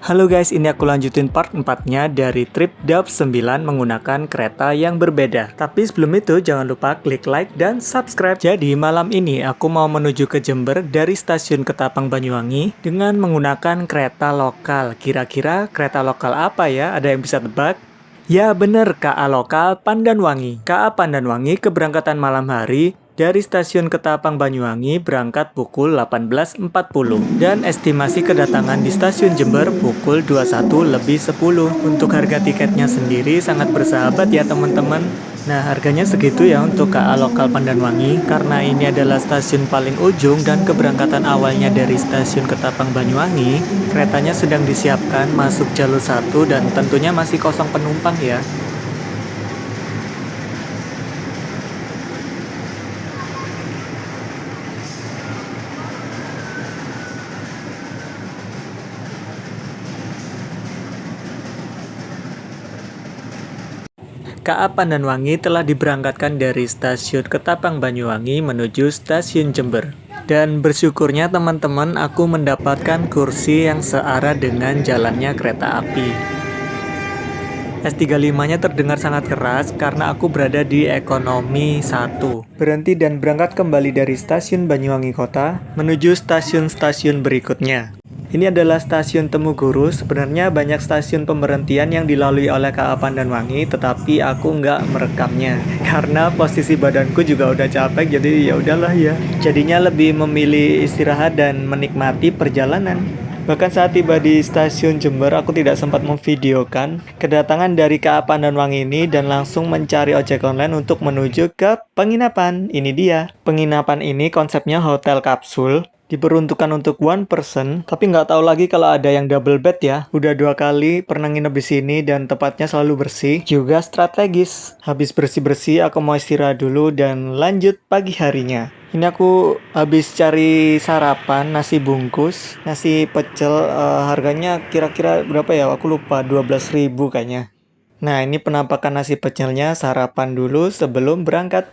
Halo guys, ini aku lanjutin part 4-nya dari trip DAP 9 menggunakan kereta yang berbeda. Tapi sebelum itu jangan lupa klik like dan subscribe. Jadi malam ini aku mau menuju ke Jember dari stasiun Ketapang Banyuwangi dengan menggunakan kereta lokal. Kira-kira kereta lokal apa ya? Ada yang bisa tebak? Ya bener, KA lokal Pandanwangi. KA Pandanwangi keberangkatan malam hari dari stasiun Ketapang Banyuwangi berangkat pukul 18.40 dan estimasi kedatangan di stasiun Jember pukul 21.10. Untuk harga tiketnya sendiri sangat bersahabat ya teman-teman. Nah, harganya segitu ya untuk KA lokal Pandanwangi karena ini adalah stasiun paling ujung dan keberangkatan awalnya dari stasiun Ketapang Banyuwangi. Keretanya sedang disiapkan masuk jalur 1 dan tentunya masih kosong penumpang ya. KA Pandanwangi telah diberangkatkan dari stasiun Ketapang Banyuwangi menuju stasiun Jember. Dan bersyukurnya teman-teman aku mendapatkan kursi yang searah dengan jalannya kereta api. S35-nya terdengar sangat keras karena aku berada di ekonomi 1. Berhenti dan berangkat kembali dari stasiun Banyuwangi Kota menuju stasiun-stasiun berikutnya. Ini adalah stasiun Temuguru. Sebenarnya banyak stasiun pemberhentian yang dilalui oleh KA Pandanwangi, tetapi aku nggak merekamnya karena posisi badanku juga udah capek, jadi ya udahlah ya. Jadinya lebih memilih istirahat dan menikmati perjalanan. Bahkan saat tiba di stasiun Jember, aku tidak sempat memvideokan kedatangan dari KA Pandanwangi ini dan langsung mencari ojek online untuk menuju ke penginapan. Ini dia. Penginapan ini konsepnya hotel kapsul. Diperuntukkan untuk one person, tapi nggak tahu lagi kalau ada yang double bed ya. Udah 2 kali pernah nginep di sini dan tempatnya selalu bersih, juga strategis. Habis bersih-bersih, aku mau istirahat dulu dan lanjut pagi harinya. Ini aku habis cari sarapan, nasi bungkus, nasi pecel, harganya kira-kira berapa ya? Aku lupa, 12.000 kayaknya. Nah, ini penampakan nasi pecelnya, sarapan dulu sebelum berangkat.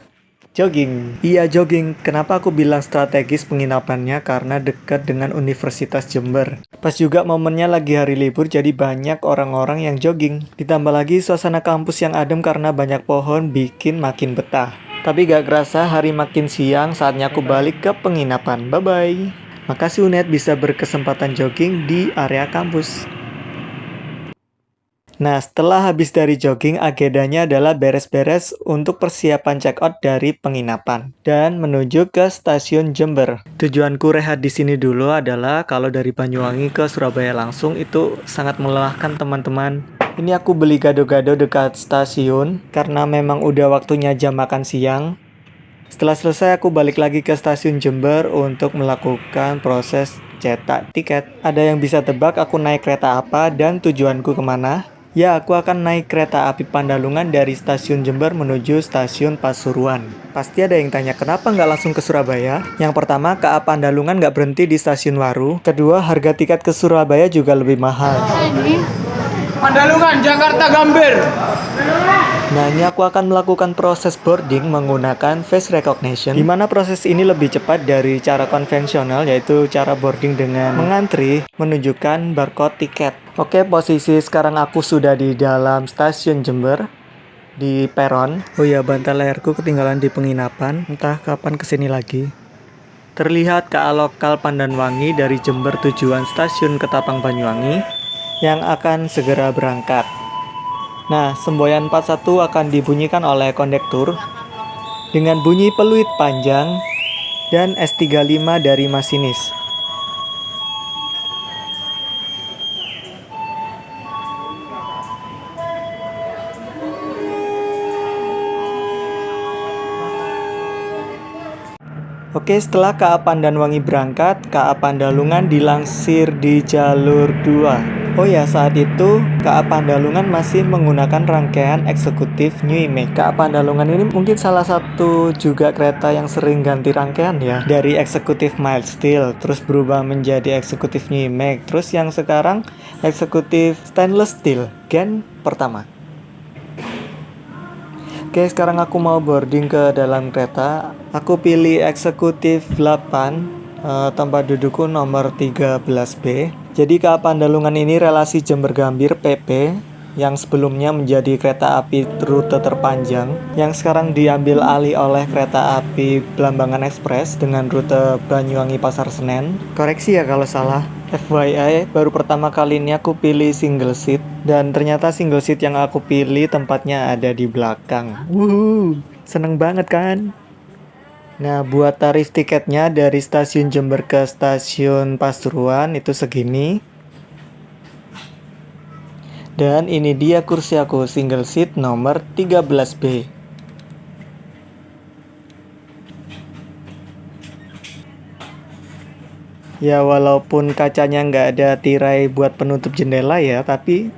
Jogging. Iya jogging. Kenapa aku bilang strategis penginapannya? Karena dekat dengan Universitas Jember. Pas juga momennya lagi hari libur, jadi banyak orang-orang yang jogging. Ditambah lagi suasana kampus yang adem karena banyak pohon bikin makin betah. Tapi gak kerasa hari makin siang, saatnya aku balik ke penginapan. Bye-bye. Makasih Unet bisa berkesempatan jogging di area kampus. Nah, setelah habis dari jogging, agendanya adalah beres-beres untuk persiapan check-out dari penginapan dan menuju ke stasiun Jember. Tujuanku rehat di sini dulu adalah kalau dari Banyuwangi ke Surabaya langsung itu sangat melelahkan teman-teman. Ini aku beli gado-gado dekat stasiun karena memang udah waktunya jam makan siang. Setelah selesai aku balik lagi ke stasiun Jember untuk melakukan proses cetak tiket. Ada yang bisa tebak aku naik kereta apa dan tujuanku kemana? Ya, aku akan naik kereta api Pandalungan dari stasiun Jember menuju stasiun Pasuruan. Pasti ada yang tanya kenapa nggak langsung ke Surabaya? Yang pertama, KA Pandalungan nggak berhenti di stasiun Waru. Kedua, harga tiket ke Surabaya juga lebih mahal. Pandalungan, Jakarta Gambir. Nah, ini aku akan melakukan proses boarding menggunakan face recognition, di mana proses ini lebih cepat dari cara konvensional, yaitu cara boarding dengan mengantri menunjukkan barcode tiket. Oke, posisi sekarang aku sudah di dalam stasiun Jember, di peron. Oh ya, bantal leherku ketinggalan di penginapan, entah kapan kesini lagi. Terlihat KA lokal Pandanwangi dari Jember tujuan stasiun Ketapang Banyuwangi yang akan segera berangkat. Nah, semboyan 41 akan dibunyikan oleh kondektur dengan bunyi peluit panjang dan S35 dari masinis. Oke, setelah KA Pandanwangi berangkat, KA Pandalungan dilansir di jalur 2. Oh ya, saat itu KA Pandalungan masih menggunakan rangkaian eksekutif New Image. KA Pandalungan ini mungkin salah satu juga kereta yang sering ganti rangkaian ya. Dari eksekutif Mild Steel, terus berubah menjadi eksekutif New Image, terus yang sekarang eksekutif Stainless Steel, gen pertama. Oke, sekarang aku mau boarding ke dalam kereta. Aku pilih eksekutif 8 Tempat dudukku nomor 13B. Jadi KA Pandalungan ini relasi Jember Gambir PP yang sebelumnya menjadi kereta api rute terpanjang yang sekarang diambil alih oleh kereta api Blambangan Express dengan rute Banyuwangi Pasar Senen. Koreksi ya kalau salah. FYI, baru pertama kali ini aku pilih single seat dan ternyata single seat yang aku pilih tempatnya ada di belakang. Wuhu, seneng banget kan? Nah, buat tarif tiketnya dari stasiun Jember ke stasiun Pasuruan itu segini. Dan ini dia kursi aku, single seat nomor 13B. Ya, walaupun kacanya nggak ada tirai buat penutup jendela ya, tapi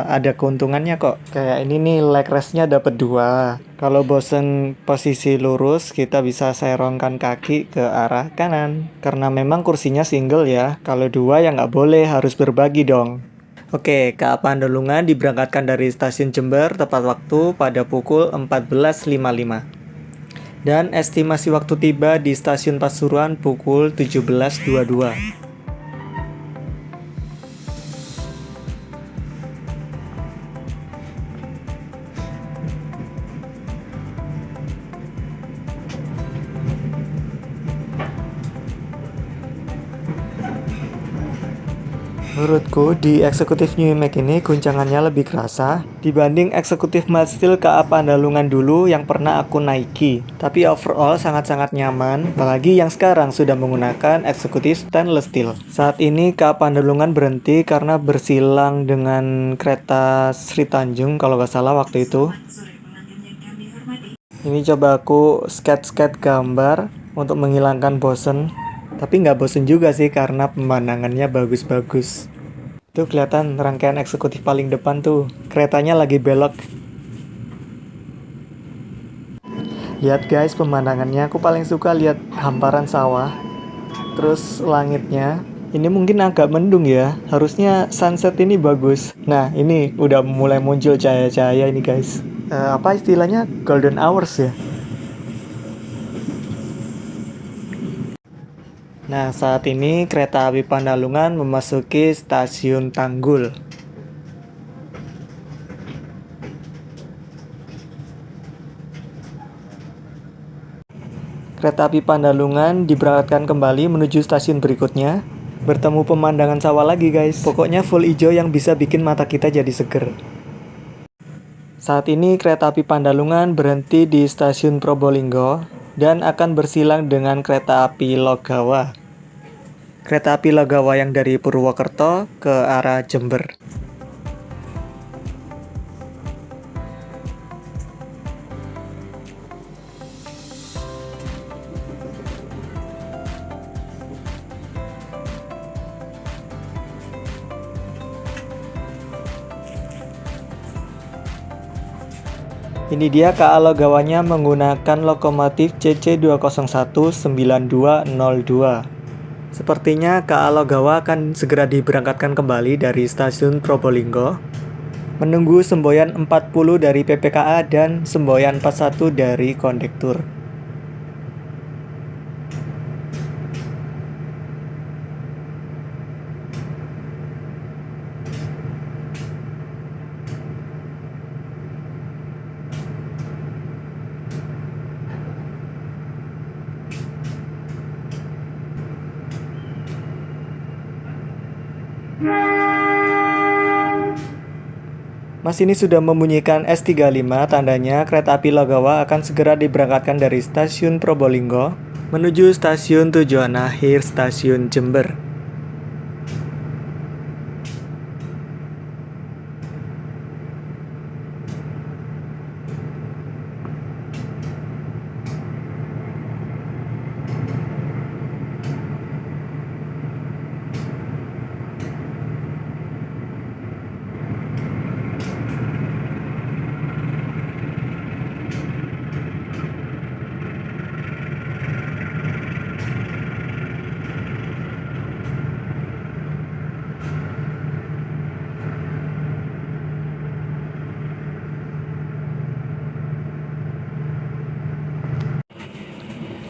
ada keuntungannya kok. Kayak ini nih, leg restnya dapat 2. Kalau bosen posisi lurus, kita bisa serongkan kaki ke arah kanan. Karena memang kursinya single ya. Kalau 2 ya nggak boleh, harus berbagi dong. Oke, KA Pandalungan diberangkatkan dari stasiun Jember tepat waktu pada pukul 14.55. Dan estimasi waktu tiba di stasiun Pasuruan pukul 17.22. Menurutku di eksekutif New Imax ini guncangannya lebih kerasa dibanding eksekutif Mazdil KA Pandalungan dulu yang pernah aku naiki. Tapi overall sangat-sangat nyaman, apalagi yang sekarang sudah menggunakan eksekutif stainless steel. Saat ini KA Pandalungan berhenti karena bersilang dengan kereta Sri Tanjung kalau nggak salah waktu itu. Ini coba aku sketch-sketch gambar untuk menghilangkan bosen. Tapi nggak bosen juga sih karena pemandangannya bagus-bagus. Tuh kelihatan rangkaian eksekutif paling depan tuh. Keretanya lagi belok. Lihat guys pemandangannya. Aku paling suka lihat hamparan sawah. Terus langitnya. Ini mungkin agak mendung ya. Harusnya sunset ini bagus. Nah ini udah mulai muncul cahaya-cahaya ini guys. Apa istilahnya? Golden hours ya. Nah, saat ini kereta api Pandalungan memasuki stasiun Tanggul. Kereta api Pandalungan diberangkatkan kembali menuju stasiun berikutnya. Bertemu pemandangan sawah lagi guys. Pokoknya full hijau yang bisa bikin mata kita jadi seger. Saat ini kereta api Pandalungan berhenti di stasiun Probolinggo dan akan bersilang dengan kereta api Logawa. Kereta api Logawa yang dari Purwokerto ke arah Jember. Ini dia KA Logawanya menggunakan lokomotif CC201-9202. Sepertinya KA Logawa akan segera diberangkatkan kembali dari stasiun Probolinggo. Menunggu semboyan 40 dari PPKA dan semboyan 41 dari kondektur. Mas ini sudah membunyikan S35, tandanya kereta api Logawa akan segera diberangkatkan dari stasiun Probolinggo menuju stasiun tujuan akhir stasiun Jember.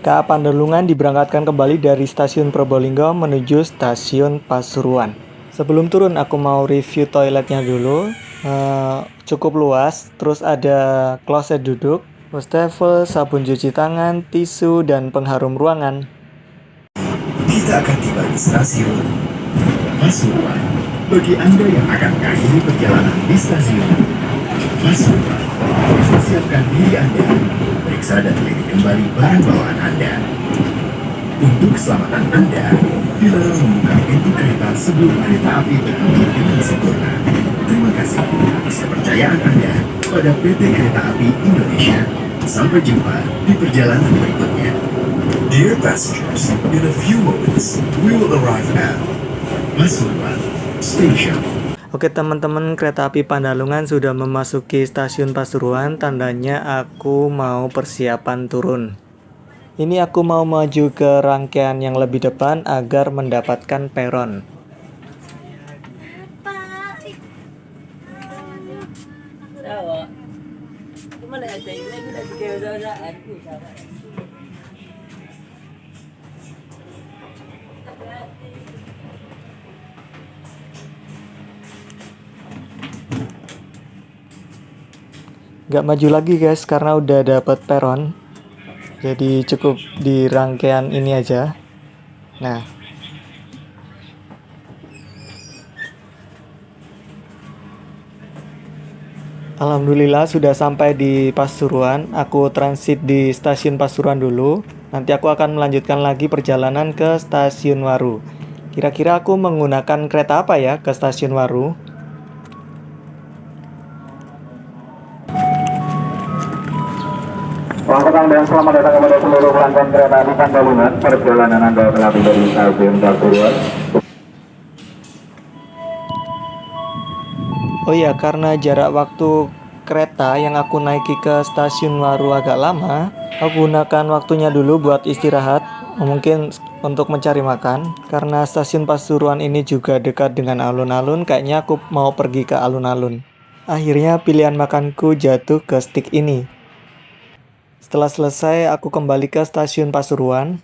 KA Pandalungan diberangkatkan kembali dari stasiun Probolinggo menuju stasiun Pasuruan. Sebelum turun aku mau review toiletnya dulu. Cukup luas, terus ada kloset duduk, wastafel, sabun cuci tangan, tisu, dan pengharum ruangan. Kita akan tiba di stasiun Pasuruan. Bagi Anda yang akan mengakhiri perjalanan di stasiun Pasuruan, persiapkan diri Anda, periksa dan teliti kembali barang bawaan Anda. Untuk keselamatan Anda, dilarang membuka pintu kereta sebelum kereta api berhenti dengan sempurna. Terima kasih atas kepercayaan Anda pada PT Kereta Api Indonesia. Sampai jumpa di perjalanan berikutnya. Dear passengers, in a few moments, we will arrive at Pasuruan Station. Oke teman-teman, kereta api Pandalungan sudah memasuki stasiun Pasuruan, tandanya aku mau persiapan turun. Ini aku mau maju ke rangkaian yang lebih depan agar mendapatkan peron. Gak maju lagi guys karena udah dapet peron, jadi cukup di rangkaian ini aja. Nah, alhamdulillah sudah sampai di Pasuruan. Aku transit di stasiun Pasuruan dulu. Nanti aku akan melanjutkan lagi perjalanan ke stasiun Waru. Kira-kira aku menggunakan kereta apa ya ke stasiun Waru? Selamat datang dan selamat datang kepada seluruh pelanggan kereta api Pandalungan. Perjalanan Anda telah tiba di stasiun Pasuruan. Oh iya, karena jarak waktu kereta yang aku naiki ke stasiun Waru agak lama, aku gunakan waktunya dulu buat istirahat, mungkin untuk mencari makan. Karena stasiun Pasuruan ini juga dekat dengan alun-alun, kayaknya aku mau pergi ke alun-alun. Akhirnya pilihan makanku jatuh ke stik ini. Setelah selesai, aku kembali ke stasiun Pasuruan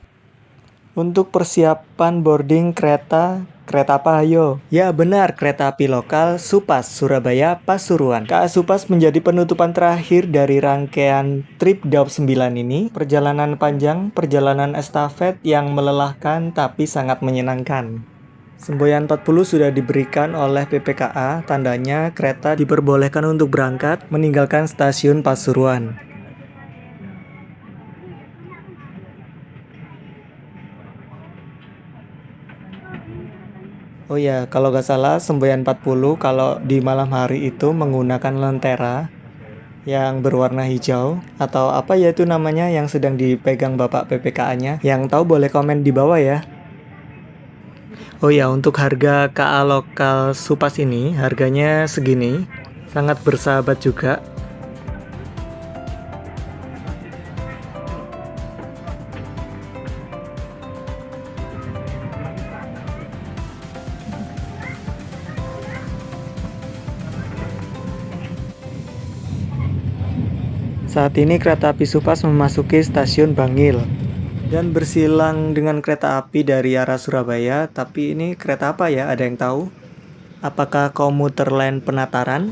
untuk persiapan boarding kereta. Kereta apa ayo? Ya benar, kereta api lokal Supas Surabaya Pasuruan. KA Supas menjadi penutupan terakhir dari rangkaian trip Daup 9 ini. Perjalanan panjang, perjalanan estafet yang melelahkan tapi sangat menyenangkan. Semboyan 40 sudah diberikan oleh PPKA, tandanya kereta diperbolehkan untuk berangkat meninggalkan stasiun Pasuruan. Oh ya, kalau gak salah semboyan 40 kalau di malam hari itu menggunakan lentera yang berwarna hijau atau apa ya itu namanya yang sedang dipegang Bapak PPKA-nya. Yang tahu boleh komen di bawah ya. Oh ya, untuk harga KA lokal Supas ini harganya segini, sangat bersahabat juga. Saat ini kereta api Supas memasuki stasiun Bangil dan bersilang dengan kereta api dari arah Surabaya. Tapi ini kereta apa ya? Ada yang tahu? Apakah komuter lain Penataran?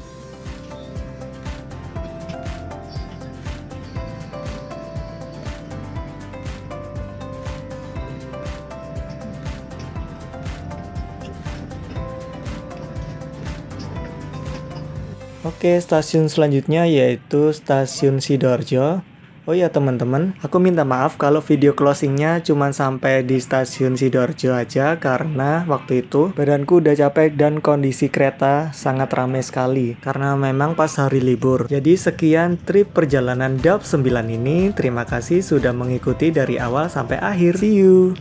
Oke, stasiun selanjutnya yaitu stasiun Sidoarjo. Oh ya teman-teman, aku minta maaf kalau video closingnya cuma sampai di stasiun Sidoarjo aja karena waktu itu badanku udah capek dan kondisi kereta sangat ramai sekali karena memang pas hari libur. Jadi sekian trip perjalanan Daup 9 ini. Terima kasih sudah mengikuti dari awal sampai akhir. See you!